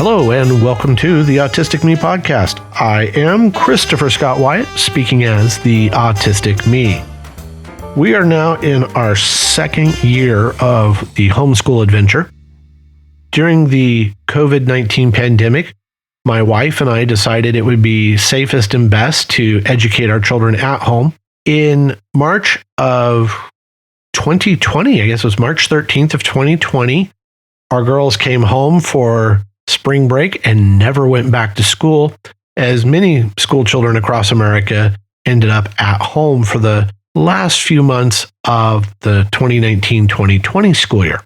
Hello and welcome to the Autistic Me podcast. I am Christopher Scott Wyatt, speaking as the Autistic Me. We are now in our second year of the homeschool adventure. During the COVID-19 pandemic, my wife and I decided it would be safest and best to educate our children at home. In March of 2020, I guess it was March 13th of 2020, our girls came home for spring break and never went back to school, as many school children across America ended up at home for the last few months of the 2019-2020 school year.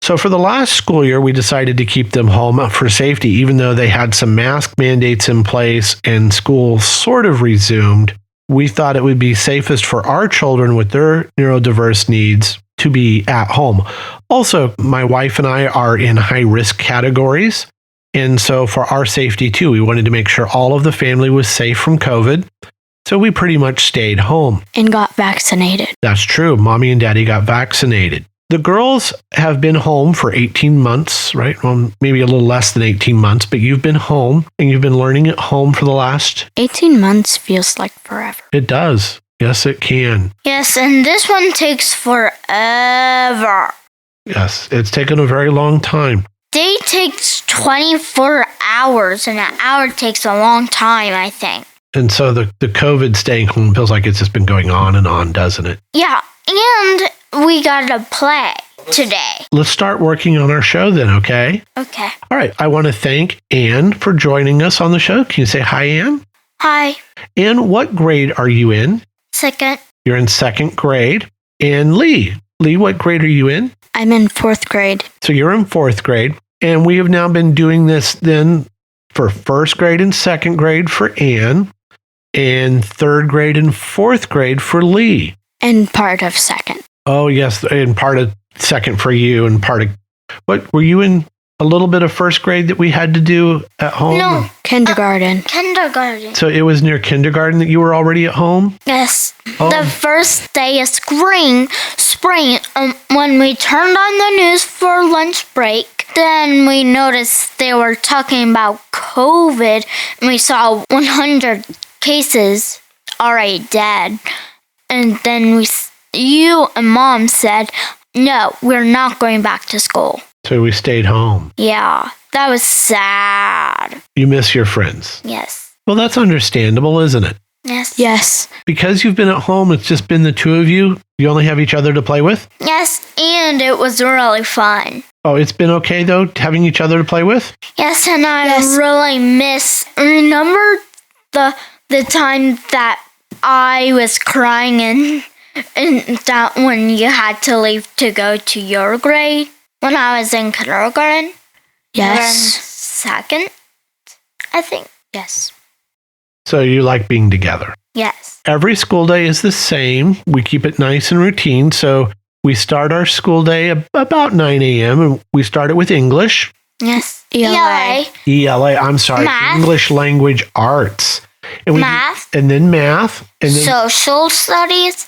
So for the last school year, we decided to keep them home for safety, even though they had some mask mandates in place and school sort of resumed. We thought it would be safest for our children with their neurodiverse needs to be at home. Also, my wife and I are in high-risk categories, and so for our safety too, we wanted to make sure all of the family was safe from COVID, so we pretty much stayed home. And got vaccinated. That's true. Mommy and Daddy got vaccinated. The girls have been home for 18 months, right? Well, maybe a little less than 18 months, but you've been home, and you've been learning at home for the last... 18 months feels like forever. It does. Yes, it can. Yes, and this one takes forever. Yes, it's taken a very long time. Day takes 24 hours, and an hour takes a long time, I think. And so the COVID staying home feels like it's just been going on and on, doesn't it? Yeah, and we gotta play today. Let's start working on our show then, okay? Okay. All right, I want to thank Anne for joining us on the show. Can you say hi, Anne? Hi. Anne, what grade are you in? Second. You're in second grade. And Leigh, what grade are you in? I'm in 4th grade. So you're in 4th grade. And we have now been doing this then for 1st grade and 2nd grade for Anne, and 3rd grade and 4th grade for Leigh. And part of 2nd. Oh, yes, and part of 2nd for you, and part of... What, were you in a little bit of 1st grade that we had to do at home? No. Kindergarten. Kindergarten. So it was near kindergarten that you were already at home? Yes. Oh. The first day of spring, when we turned on the news for lunch break, then we noticed they were talking about COVID, and we saw 100 cases already dead. And then you and Mom said, no, we're not going back to school. So we stayed home. Yeah, that was sad. You miss your friends. Yes. Well, that's understandable, isn't it? Yes. Yes. Because you've been at home, it's just been the two of you. You only have each other to play with? Yes, and it was really fun. Oh, it's been okay, though, having each other to play with? Yes, and I really remember the time that I was crying and that when you had to leave to go to your grade when I was in kindergarten? Yes. 2nd, I think. Yes. So you like being together? Yes. Every school day is the same. We keep it nice and routine. So we start our school day about 9 a.m. and we start it with English. Yes. ELA. I'm sorry. Math. English language arts. And Math. And then math. And then Social studies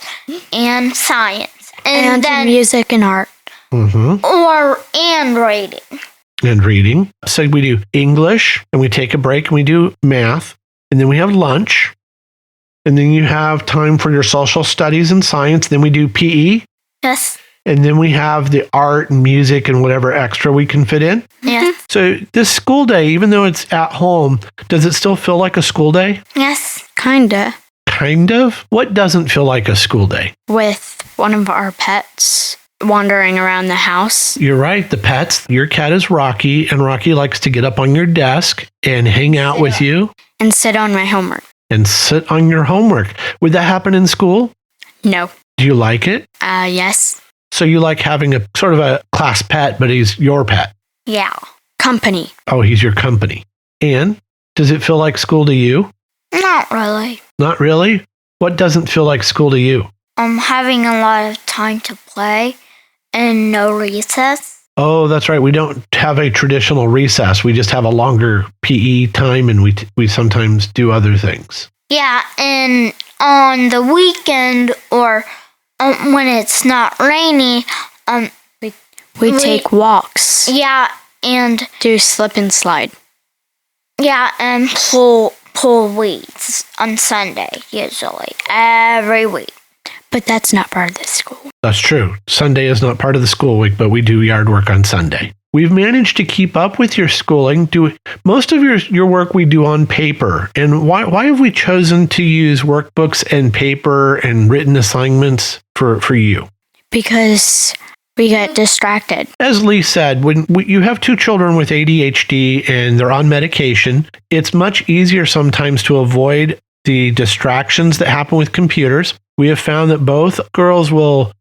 and science. And then music and art. and reading. And reading. So we do English and we take a break and we do math. And then we have lunch. And then you have time for your social studies and science. Then we do PE. Yes. And then we have the art and music and whatever extra we can fit in. Yes. So this school day, even though it's at home, does it still feel like a school day? Yes. Kinda. Kind of. What doesn't feel like a school day? With one of our pets wandering around the house. You're right. The pets. Your cat is Rocky, and Rocky likes to get up on your desk and hang out with you. And sit on my homework. And sit on your homework. Would that happen in school? No. Do you like it? Yes. So you like having a sort of a class pet, but he's your pet. Yeah. Company. Oh, he's your company. And does it feel like school to you? Not really. Not really? What doesn't feel like school to you? Having a lot of time to play and no recess. Oh, that's right. We don't have a traditional recess. We just have a longer PE time, and we sometimes do other things. Yeah, and on the weekend or when it's not rainy, we take walks. Yeah, and Do slip and slide. and pull weeds on Sunday, usually, every week. But that's not part of the school. That's true. Sunday is not part of the school week, but we do yard work on Sunday. We've managed to keep up with your schooling. Most of your work we do on paper. And why have we chosen to use workbooks and paper and written assignments for you? Because we get distracted. As Leigh said, when you have 2 children with ADHD and they're on medication, it's much easier sometimes to avoid the distractions that happen with computers. We have found that both girls will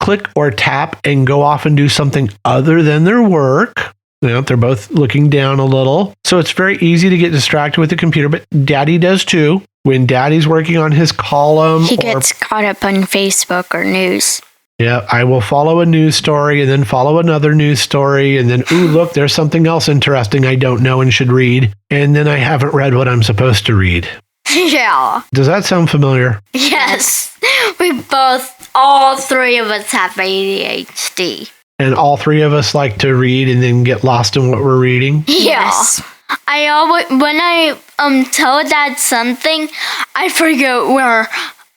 click or tap and go off and do something other than their work. They're both looking down a little. So it's very easy to get distracted with the computer, but Daddy does too. When Daddy's working on his column, He gets caught up on Facebook or news. Yeah, I will follow a news story and then follow another news story. And then, ooh, look, there's something else interesting I don't know and should read. And then I haven't read what I'm supposed to read. Yeah. Does that sound familiar? Yes. All 3 of us have ADHD. And all 3 of us like to read and then get lost in what we're reading? Yes. I always, when I tell Dad something, I forget where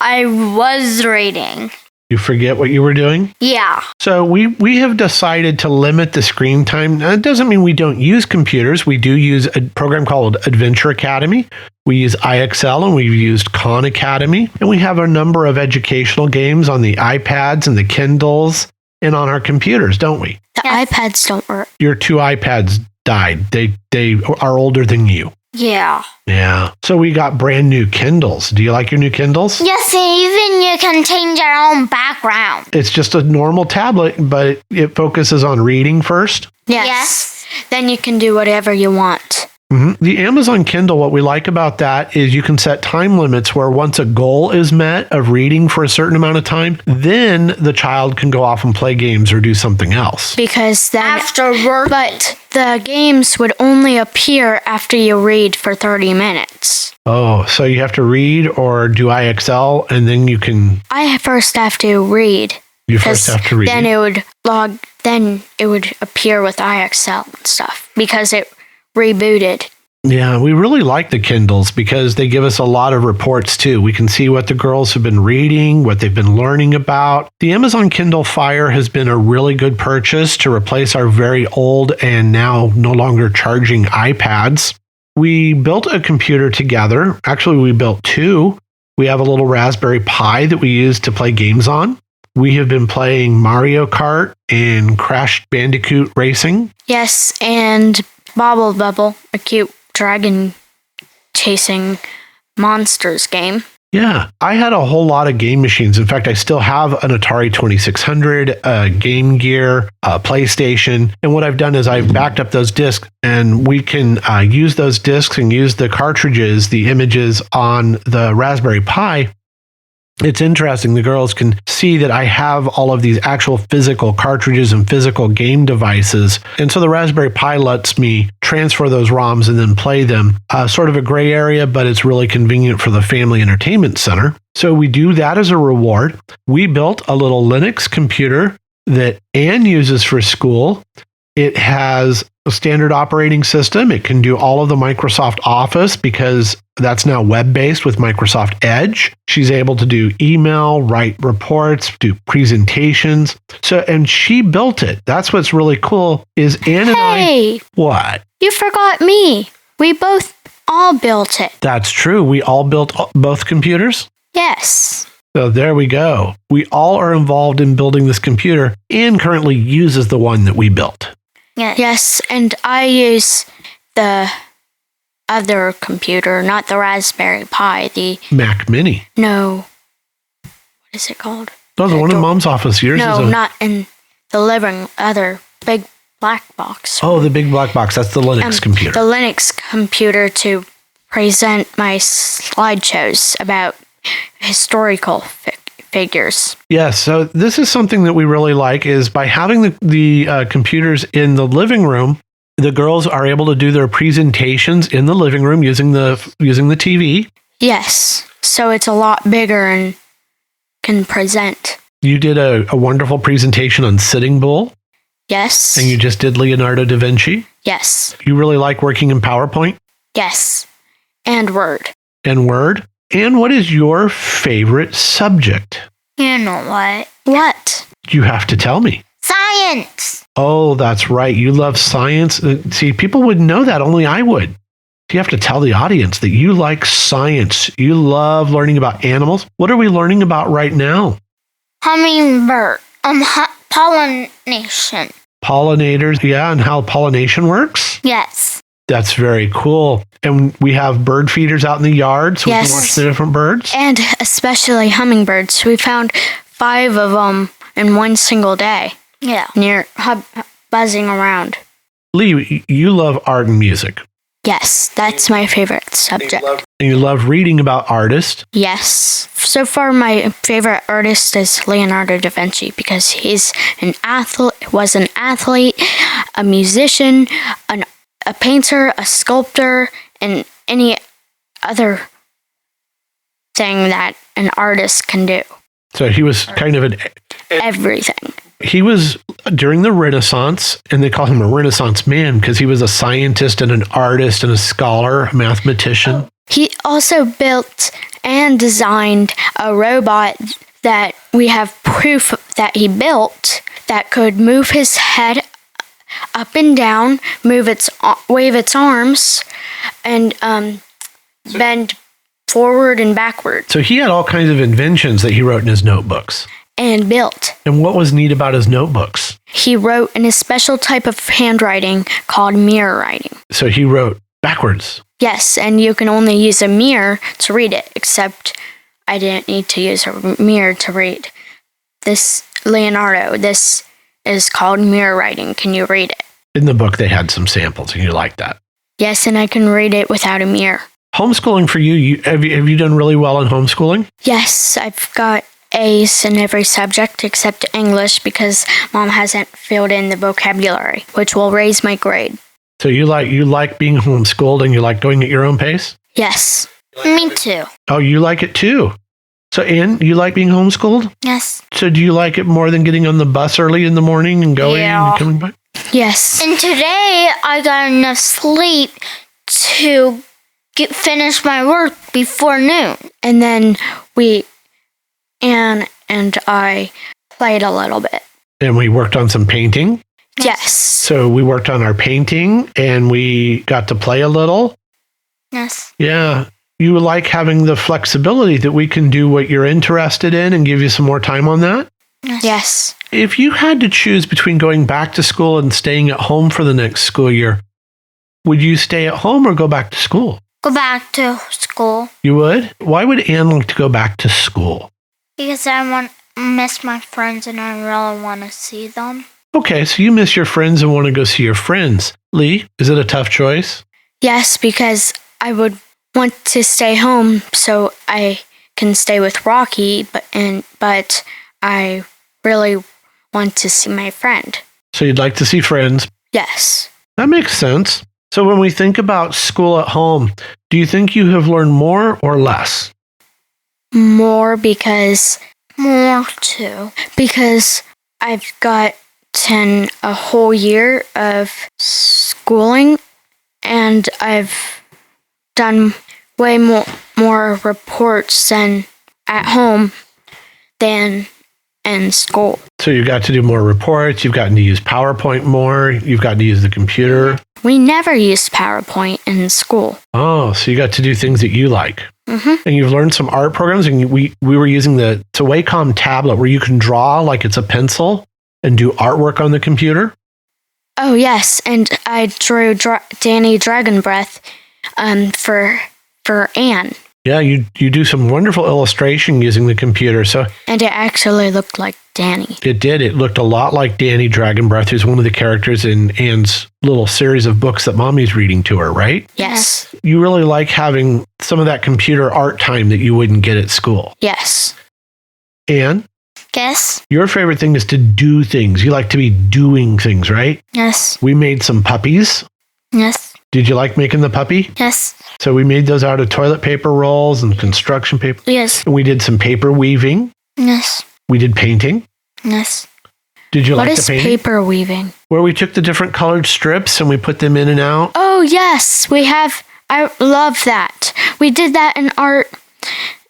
I was reading. You forget what you were doing? Yeah. So we have decided to limit the screen time. Now, it doesn't mean we don't use computers. We do use a program called Adventure Academy. We use IXL and we've used Khan Academy. And we have a number of educational games on the iPads and the Kindles and on our computers, don't we? The iPads don't work. Your 2 iPads died. They are older than you. Yeah. Yeah. So we got brand new Kindles. Do you like your new Kindles? Yes, even you can change your own background. It's just a normal tablet, but it focuses on reading first. Yes. Then you can do whatever you want. Mm-hmm. The Amazon Kindle, what we like about that is you can set time limits where once a goal is met of reading for a certain amount of time, then the child can go off and play games or do something else. Because then After work. But the games would only appear after you read for 30 minutes. Oh, so you have to read or do IXL and then you can... I first have to read. You first have to read. Then it would appear with IXL and stuff because it rebooted. Yeah, we really like the Kindles because they give us a lot of reports too. We can see what the girls have been reading, what they've been learning about. The Amazon Kindle Fire has been a really good purchase to replace our very old and now no longer charging iPads. We built a computer together. Actually, we built 2. We have a little Raspberry Pi that we use to play games on. We have been playing Mario Kart and Crash Bandicoot Racing. Yes, and Bobble Bubble, a cute dragon chasing monsters game. Yeah, I had a whole lot of game machines. In fact, I still have an Atari 2600, a Game Gear, a PlayStation. And what I've done is I've backed up those discs and we can use those discs and use the cartridges, the images on the Raspberry Pi. It's interesting. The girls can see that I have all of these actual physical cartridges and physical game devices. And so the Raspberry Pi lets me transfer those ROMs and then play them. Sort of a gray area, but it's really convenient for the Family Entertainment Center. So we do that as a reward. We built a little Linux computer that Anne uses for school. It has a standard operating system. It can do all of the Microsoft Office because that's now web-based with Microsoft Edge. She's able to do email, write reports, do presentations. And she built it. That's what's really cool is Anne and I... Hey! What? You forgot me. We both all built it. That's true. We all built both computers? Yes. So there we go. We all are involved in building this computer. Anne currently uses the one that we built. Yes, and I use the other computer, not the Raspberry Pi, the... Mac Mini. No. What is it called? No, the one in Mom's office. Yours No, is not in the living, other big black box. Oh, the big black box. That's the Linux computer. The Linux computer to present my slideshows about historical figures. Yes, so this is something that we really like is by having the computers in the living room, the girls are able to do their presentations in the living room using the TV. Yes, so it's a lot bigger and can present. You did a wonderful presentation on Sitting Bull. Yes. And you just did Leonardo da Vinci? Yes. You really like working in PowerPoint? Yes. And Word. And Word? And what is your favorite subject? You know what? What? You have to tell me. Science! Oh, that's right. You love science. See, people wouldn't know that. Only I would. You have to tell the audience that you like science. You love learning about animals. What are we learning about right now? Hummingbird. Pollination. Pollinators, yeah, and how pollination works? Yes. That's very cool. And we have bird feeders out in the yard so we Yes. can watch the different birds. And especially hummingbirds. We found 5 of them in one single day Yeah. buzzing around. Leigh, you love art and music. Yes, that's my favorite subject. And you love reading about artists. Yes. So far, my favorite artist is Leonardo da Vinci because he's was an athlete, a musician, a painter, a sculptor, and any other thing that an artist can do. So he was kind of Everything. he was during the Renaissance, and they call him a Renaissance man because he was a scientist and an artist and a scholar, a mathematician. He also built and designed a robot that we have proof that he built that could move his head up and down, wave its arms, and bend forward and backward, So he had all kinds of inventions that he wrote in his notebooks. and built. And what was neat about his notebooks? He wrote in a special type of handwriting called mirror writing. So he wrote backwards. Yes, and you can only use a mirror to read it, except I didn't need to use a mirror to read. This Leonardo, this is called mirror writing. Can you read it? In the book, they had some samples, and you liked that. Yes, and I can read it without a mirror. Homeschooling for you, have you done really well in homeschooling? Yes, I've got A's in every subject except English because Mom hasn't filled in the vocabulary, which will raise my grade. So you like being homeschooled and you like going at your own pace? Yes. Me too. Oh, you like it too. So Anne, you like being homeschooled? Yes. So do you like it more than getting on the bus early in the morning and going Yeah. and coming back? Yes. And today I got enough sleep to finish my work before noon. And then Anne and I played a little bit. And we worked on some painting. Yes. So we worked on our painting and we got to play a little. Yes. Yeah. You like having the flexibility that we can do what you're interested in and give you some more time on that? Yes. If you had to choose between going back to school and staying at home for the next school year, would you stay at home or go back to school? Go back to school You would? Why would Anne like to go back to school? because I miss my friends and I really want to see them. Okay, so you miss your friends and want to go see your friends. Leigh, is it a tough choice? Yes, because I would want to stay home so I can stay with Rocky, but I really want to see my friend. So you'd like to see friends. Yes. That makes sense. So when we think about school at home, do you think you have learned more or less? More because too. I've gotten a whole year of schooling and I've done way more reports than at home than in school. So you got to do more reports, you've gotten to use PowerPoint more, you've gotten to use the computer. We never used PowerPoint in school. Oh, so you got to do things that you like. Mm-hmm. And you've learned some art programs, and we were using the Wacom tablet where you can draw like it's a pencil and do artwork on the computer. Oh, yes, and I drew Danny Dragon Breath for Anne. Yeah, you do some wonderful illustration using the computer. So And it actually looked like Danny. it did. It looked a lot like Danny Dragon Breath, who's one of the characters in Anne's little series of books that Mommy's reading to her, right? Yes. You really like having some of that computer art time that you wouldn't get at school. Yes. Anne, Yes. your favorite thing is to do things. You like to be doing things, right? Yes. We made some puppies. Yes. Did you like making the puppy? Yes. So we made those out of toilet paper rolls and construction paper. Yes. And we did some paper weaving. Yes. We did painting. Yes. Did you What like the is painting? paper weaving? Where we took the different colored strips and we put them in and out. Oh, yes, we have. I love that. We did that in art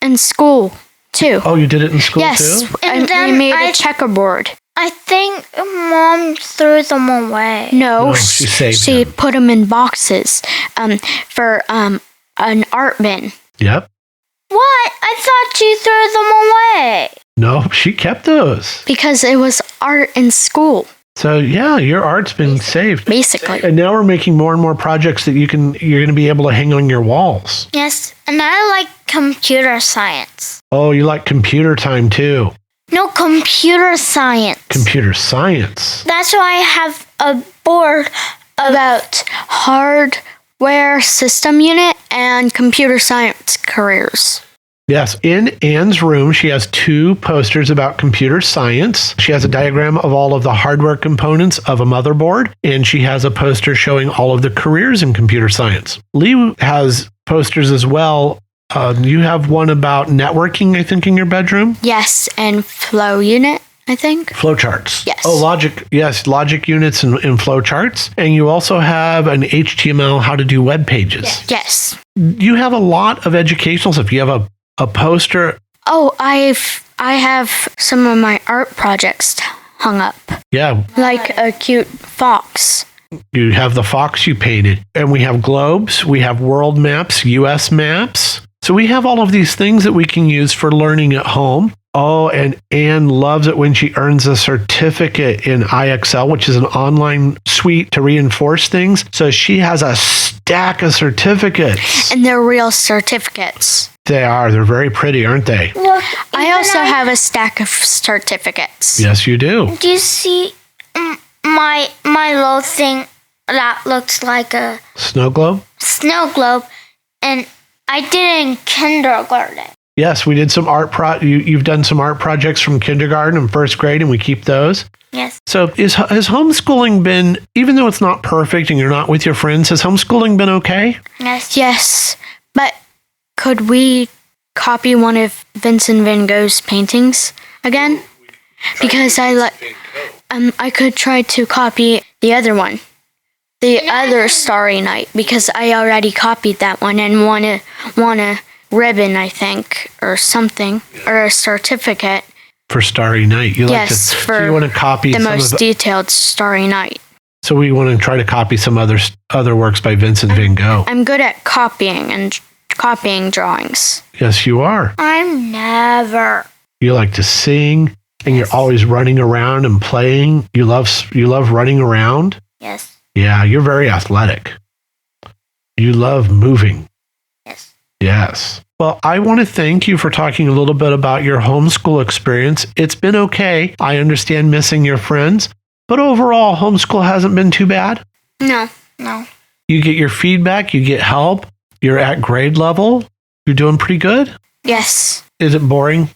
in school, too. Oh, you did it in school Yes, too? And we made a checkerboard. I think Mom threw them away. No, she saved she them. put them in boxes for an art bin. Yep. What? I thought you threw them away. No, she kept those. Because it was art in school, So yeah, your art's been saved. basically. And now we're making more and more projects that you're going to be able to hang on your walls. Yes, and I like computer science. Oh, you like computer time too. No, computer science. Computer science. That's why I have a board About hardware system unit and computer science careers. Yes, in Anne's room, she has 2 posters about computer science. She has a diagram of all of the hardware components of a motherboard, and she has a poster showing all of the careers in computer science. Leigh has posters as well. You have one about networking, I think, in your bedroom. Yes, and flow unit, I think. Flowcharts. Yes. Oh, logic. Yes, logic units and flowcharts. And you also have an HTML how to do web pages. Yes. You have a lot of educational stuff. You have a poster. Oh, I have some of my art projects hung up, Yeah, like a cute fox. you have the fox you painted. And we have globes. We have world maps, US maps. So we have all of these things that we can use for learning at home. Oh, and Anne loves it when she earns a certificate in IXL, which is an online suite to reinforce things. So she has a stack of certificates. And they're real certificates. They are. They're very pretty, aren't they? Look, I also have a stack of certificates. Yes, you do. Do you see my little thing that looks like a Snow globe? snow globe? And I did it in kindergarten. Yes, we did some art you've done some art projects from kindergarten and first grade, and we keep those. Yes. So has homeschooling been, even though it's not perfect and you're not with your friends, has homeschooling been okay? Yes. Yes, but could we copy one of Vincent van Gogh's paintings again? Because I could try to copy the other one, the other Starry Night, because I already copied that one and won a ribbon, I think, or something, or a certificate. For Starry Night. You Yes, like to, for so you want to copy The some most of detailed Starry Night. so we want to try to copy some other works by Vincent van Gogh. I'm good at copying drawings. Yes, you are. I'm never. You like to sing, and you're always running around and playing. You love running around. Yes. Yeah, you're very athletic. You love moving. Yes. Yes. Well, I want to thank you for talking a little bit about your homeschool experience. It's been okay. I understand missing your friends, but overall, homeschool hasn't been too bad. No. You get your feedback, you get help, you're at grade level, you're doing pretty good. Yes. Is it boring?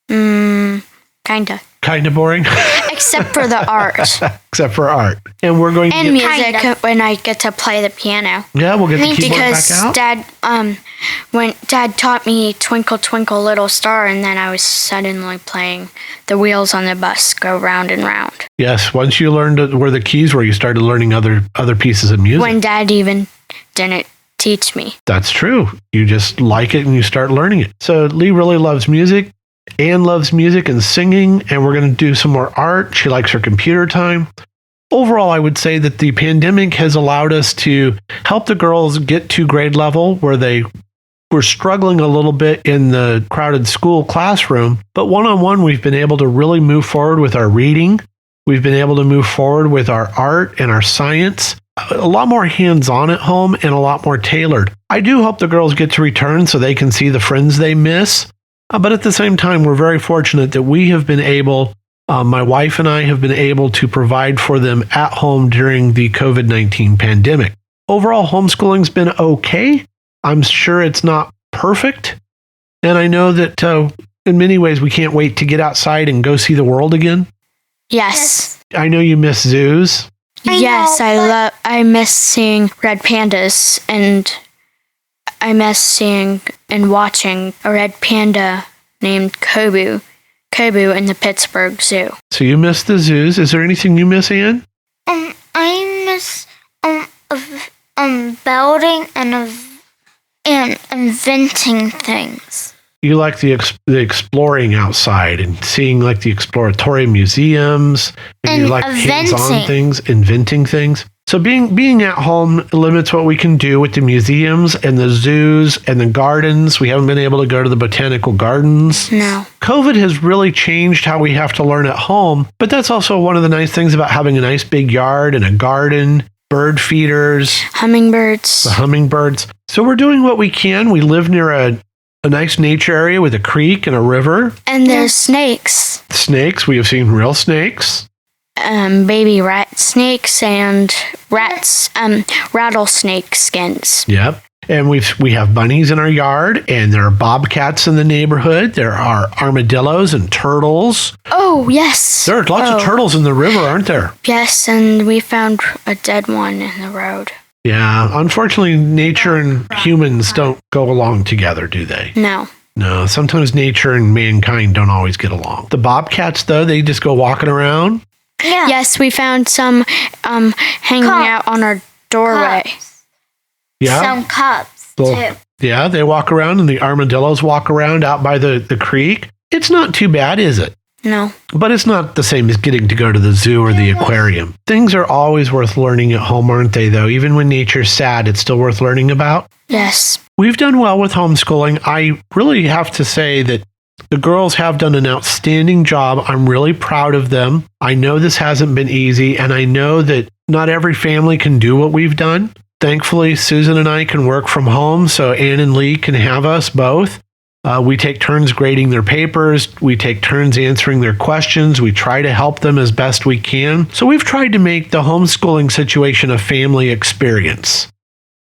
Kinda. Kind of boring, Except for the art. except for art. And we're going to And get, music when I get to play the piano. yeah, we'll get the keyboard Because back out. when Dad taught me Twinkle Twinkle Little Star, and then I was suddenly playing The Wheels on the Bus Go Round and Round. Yes, once you learned where the keys were, you started learning other pieces of music. When Dad even didn't teach me. That's true. You just like it and you start learning it. So Leigh really loves music. Anne loves music and singing, and we're going to do some more art. She likes her computer time. Overall, I would say that the pandemic has allowed us to help the girls get to grade level where they were struggling a little bit in the crowded school classroom. But one-on-one, we've been able to really move forward with our reading. We've been able to move forward with our art and our science. A lot more hands-on at home and a lot more tailored. I do hope the girls get to return so they can see the friends they miss. But at the same time, we're very fortunate that we have been able, my wife and I have been able to provide for them at home during the COVID-19 pandemic. Overall, homeschooling's been okay. I'm sure it's not perfect. And I know that in many ways, we can't wait to get outside and go see the world again. Yes. I know you miss zoos. Yes, I miss seeing red pandas, and I miss seeing and watching a red panda named Kobu Kobu in the Pittsburgh Zoo. So you miss the zoos. Is there anything you miss, Anne? I miss building and inventing things. You like the exploring outside and seeing like the exploratory museums, and you like hands-on things, inventing things. So being at home limits what we can do with the museums and the zoos and the gardens. We haven't been able to go to the botanical gardens. No. COVID has really changed how we have to learn at home, but that's also one of the nice things about having a nice big yard and a garden, bird feeders, hummingbirds. The hummingbirds. So we're doing what we can. We live near a nice nature area with a creek and a river. And there's snakes. Snakes. We have seen real snakes. Baby rat snakes and rattlesnake skins. Yep. And we have bunnies in our yard, and there are bobcats in the neighborhood. There are armadillos and turtles. Oh, yes. There are lots of turtles in the river, aren't there? Yes, and we found a dead one in the road. Yeah. Unfortunately, nature and humans don't go along together, do they? No. No. Sometimes nature and mankind don't always get along. The bobcats, though, they just go walking around. Yeah. Yes, we found some hanging out on our doorway. Cups. Yeah. Some cups, too. Yeah, they walk around, and the armadillos walk around out by the creek. It's not too bad, is it? No. But it's not the same as getting to go to the zoo or the aquarium. Things are always worth learning at home, aren't they, though? Even when nature's sad, it's still worth learning about. Yes. We've done well with homeschooling. I really have to say that the girls have done an outstanding job. I'm really proud of them. I know this hasn't been easy, and I know that not every family can do what we've done. Thankfully, Susan and I can work from home, so Anne and Leigh can have us both. We take turns grading their papers. We take turns answering their questions. We try to help them as best we can. So we've tried to make the homeschooling situation a family experience.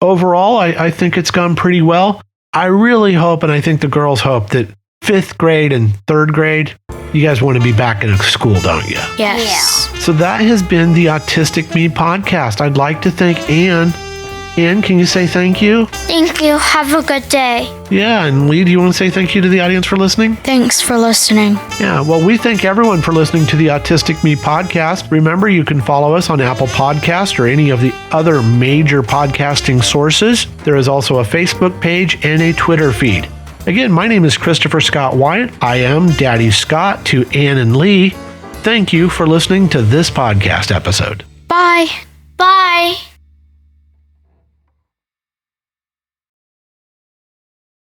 Overall, I think it's gone pretty well. I really hope, and I think the girls hope, that 5th grade and 3rd grade, you guys want to be back in school, don't you? Yes. Yeah. So that has been the Autistic Me podcast. I'd like to thank Anne. Anne, can you say thank you? Thank you. Have a good day. Yeah, and Leigh, do you want to say thank you to the audience for listening? Thanks for listening. Yeah, well, we thank everyone for listening to the Autistic Me podcast. Remember, you can follow us on Apple Podcasts or any of the other major podcasting sources. There is also a Facebook page and a Twitter feed. Again, my name is Christopher Scott Wyatt. I am Daddy Scott to Anne and Leigh. Thank you for listening to this podcast episode. Bye. Bye.